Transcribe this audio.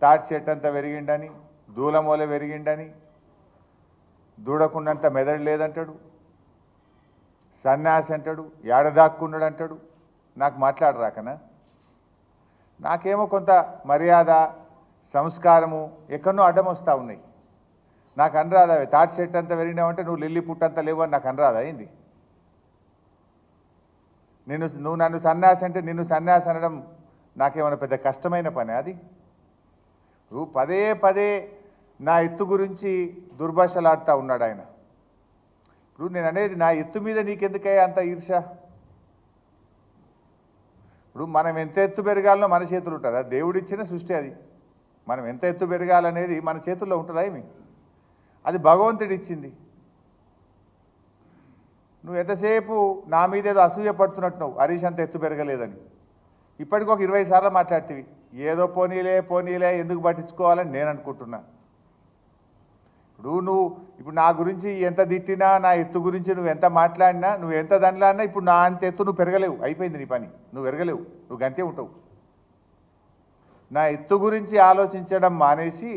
తాటి చెట్టు అంతా పెరిగిండని, దూలమూల పెరిగిండని, దూడకున్నంత మెదడు లేదంటాడు, సన్యాసి అంటాడు, ఏడదాక్కున్నాడు అంటాడు. నాకు మాట్లాడరాకనా? నాకేమో కొంత మర్యాద సంస్కారము ఎక్కడో అడ్డం వస్తూ ఉన్నాయి. నాకు అనరాదా? తాటి చెట్టు అంతా పెరిగినావంటే నువ్వు లిల్లీ పుట్టంతా లేవు అని నాకు అనరాదా? అయింది నువ్వు నన్ను సన్యాసి అంటే నిన్ను సన్యాసి అనడం నాకేమైనా పెద్ద కష్టమైన పని? అది నువ్వు పదే పదే నా ఎత్తు గురించి దుర్భాషలాడుతూ ఉన్నాడు ఆయన. ఇప్పుడు నేను అనేది నా ఎత్తు మీద నీకెందుకయ్యా అంత ఈర్ష? ఇప్పుడు మనం ఎంత ఎత్తు పెరగాలనో మన చేతులు ఉంటుందా? దేవుడిచ్చిన సృష్టి అది. మనం ఎంత ఎత్తు పెరగాలనేది మన చేతుల్లో ఉంటుందా? ఏమి అది భగవంతుడు ఇచ్చింది. నువ్వు ఎంతసేపు నా మీద ఏదో అసూయ పడుతున్నట్టు నువ్వు హరీష్ అంత ఎత్తు పెరగలేదని ఇప్పటికి ఒక 20 సార్లు మాట్లాడితివి. ఏదో పోనీలే పోనీలే ఎందుకు పట్టించుకోవాలని నేను అనుకుంటున్నా. ఇప్పుడు నా గురించి ఎంత తిట్టినా, నా ఎత్తు గురించి నువ్వు ఎంత మాట్లాడినా, నువ్వు ఎంత దానిలాడినా ఇప్పుడు నా అంత ఎత్తు నువ్వు పెరగలేవు. అయిపోయింది నీ పని, నువ్వు పెరగలేవు, నువ్వు గంతే ఉంటావు. నా ఎత్తు గురించి ఆలోచించడం మానేసి